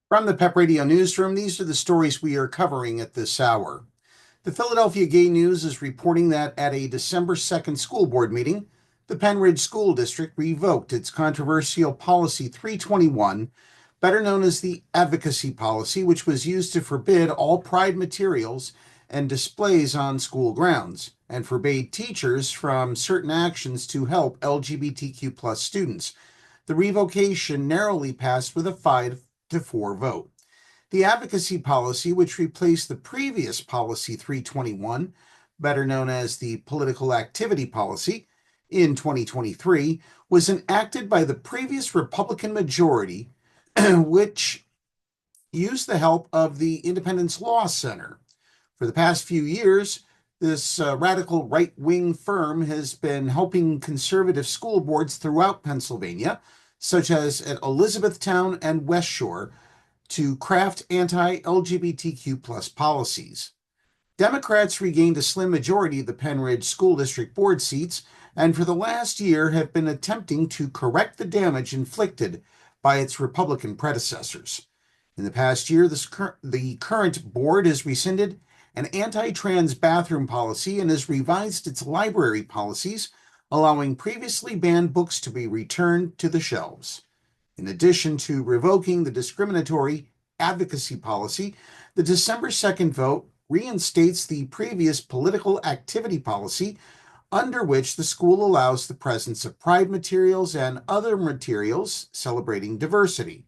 From the Pep Radio Newsroom, these are the stories we are covering at this hour. The Philadelphia Gay News is reporting that at a December 2nd school board meeting, the Pennridge School District revoked its controversial Policy 321, better known as the Advocacy Policy, which was used to forbid all pride materials and displays on school grounds, and forbade teachers from certain actions to help LGBTQ plus students. The revocation narrowly passed with a 5-4 vote. The advocacy policy, which replaced the previous Policy 321, better known as the Political Activity Policy, in 2023, was enacted by the previous Republican majority, which used the help of the Independence Law Center. For the past few years, this radical right-wing firm has been helping conservative school boards throughout Pennsylvania, such as at Elizabethtown and West Shore, to craft anti-LGBTQ plus policies. Democrats regained a slim majority of the Pennridge School District board seats, and for the last year have been attempting to correct the damage inflicted by its Republican predecessors. In the past year, the current board has rescinded an anti-trans bathroom policy and has revised its library policies, allowing previously banned books to be returned to the shelves. In addition to revoking the discriminatory advocacy policy, the December 2nd vote reinstates the previous political activity policy, under which the school allows the presence of pride materials and other materials celebrating diversity.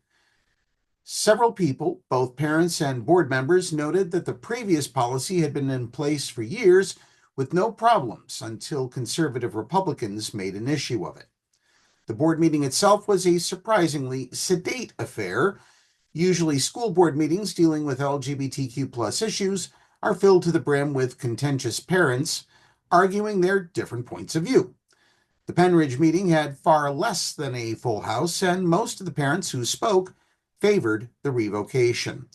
Several people, both parents and board members, noted that the previous policy had been in place for years with no problems until conservative Republicans made an issue of it. The board meeting itself was a surprisingly sedate affair. Usually, school board meetings dealing with LGBTQ plus issues are filled to the brim with contentious parents arguing their different points of view. The Pennridge meeting had far less than a full house, and most of the parents who spoke favored the revocation.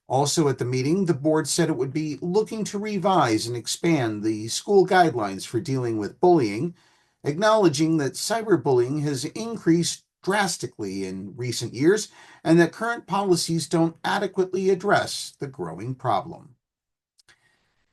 Also at the meeting, the board said it would be looking to revise and expand the school guidelines for dealing with bullying, acknowledging that cyberbullying has increased drastically in recent years and that current policies don't adequately address the growing problem.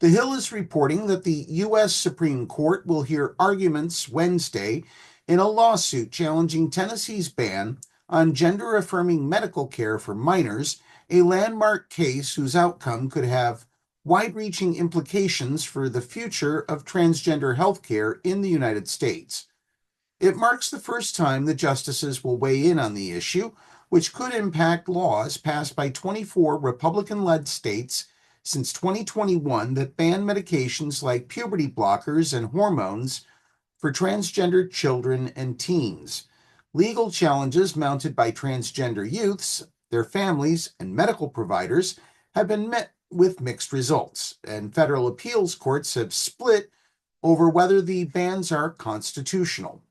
The Hill is reporting that the U.S. Supreme Court will hear arguments Wednesday in a lawsuit challenging Tennessee's ban on gender-affirming medical care for minors, a landmark case whose outcome could have wide-reaching implications for the future of transgender health care in the United States. It marks the first time the justices will weigh in on the issue, which could impact laws passed by 24 Republican-led states since 2021 that ban medications like puberty blockers and hormones for transgender children and teens. Legal challenges mounted by transgender youths, their families, and medical providers have been met with mixed results, and federal appeals courts have split over whether the bans are constitutional.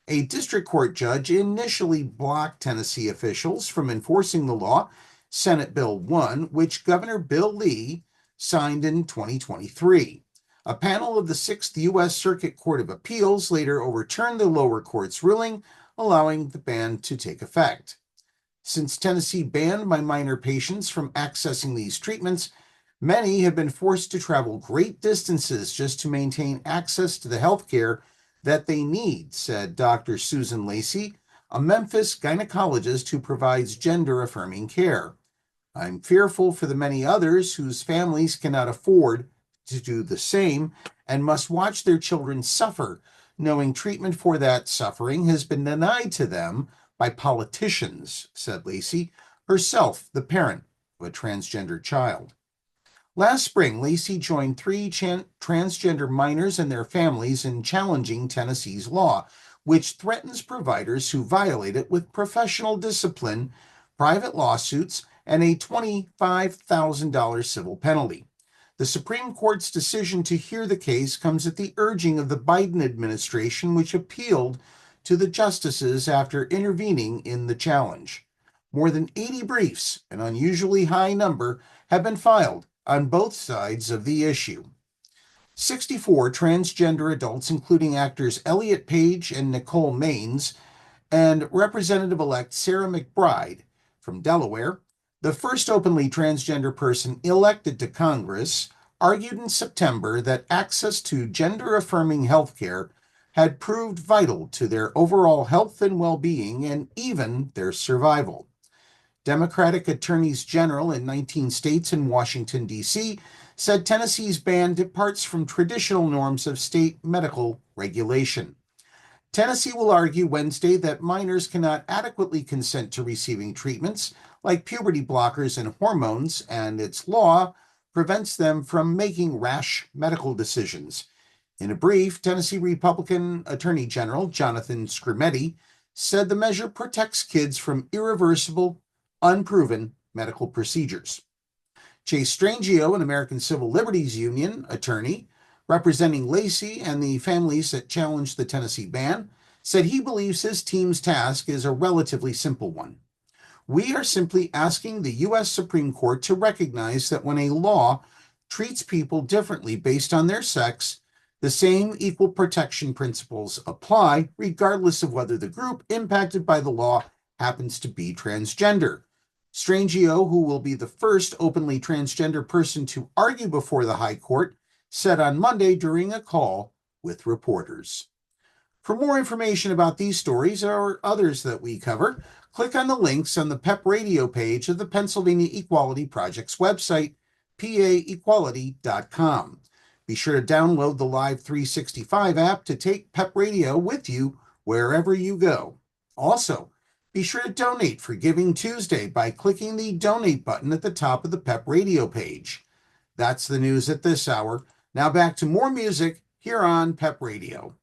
A district court judge initially blocked Tennessee officials from enforcing the law, Senate Bill 1, which Governor Bill Lee signed in 2023. A panel of the 6th U.S. Circuit Court of Appeals later overturned the lower court's ruling, allowing the ban to take effect. Since Tennessee banned minor patients from accessing these treatments, many have been forced to travel great distances just to maintain access to the health care that they need, said Dr. Susan Lacey, a Memphis gynecologist who provides gender-affirming care. I'm fearful for the many others whose families cannot afford to do the same and must watch their children suffer, knowing treatment for that suffering has been denied to them by politicians, said Lacey, herself the parent of a transgender child. Last spring, Lacey joined 3 transgender minors and their families in challenging Tennessee's law, which threatens providers who violate it with professional discipline, private lawsuits, and a $25,000 civil penalty. The Supreme Court's decision to hear the case comes at the urging of the Biden administration, which appealed to the justices after intervening in the challenge. More than 80 briefs, an unusually high number, have been filed on both sides of the issue. 64 transgender adults, including actors Elliot Page and Nicole Maines, and Representative-elect Sarah McBride from Delaware, The first openly transgender person elected to Congress argued in September that access to gender-affirming healthcare had proved vital to their overall health and well-being and even their survival. Democratic attorneys general in 19 states and Washington, D.C., said Tennessee's ban departs from traditional norms of state medical regulation. Tennessee will argue Wednesday that minors cannot adequately consent to receiving treatments like puberty blockers and hormones, and its law prevents them from making rash medical decisions. In a brief, Tennessee Republican Attorney General Jonathan Skrmetti said the measure protects kids from irreversible, unproven medical procedures. Chase Strangio, an American Civil Liberties Union attorney representing Lacey and the families that challenged the Tennessee ban, said he believes his team's task is a relatively simple one. We are simply asking the U.S. Supreme Court to recognize that when a law treats people differently based on their sex, the same equal protection principles apply, regardless of whether the group impacted by the law happens to be transgender. Strangio, who will be the first openly transgender person to argue before the High Court, said on Monday during a call with reporters. For more information about these stories or others that we cover, click on the links on the PEP radio page of the Pennsylvania Equality Project's website, paequality.com. Be sure to download the Live 365 app to take PEP radio with you wherever you go. Also, be sure to donate for Giving Tuesday by clicking the donate button at the top of the PEP radio page. That's the news at this hour. Now back to more music here on PEP Radio.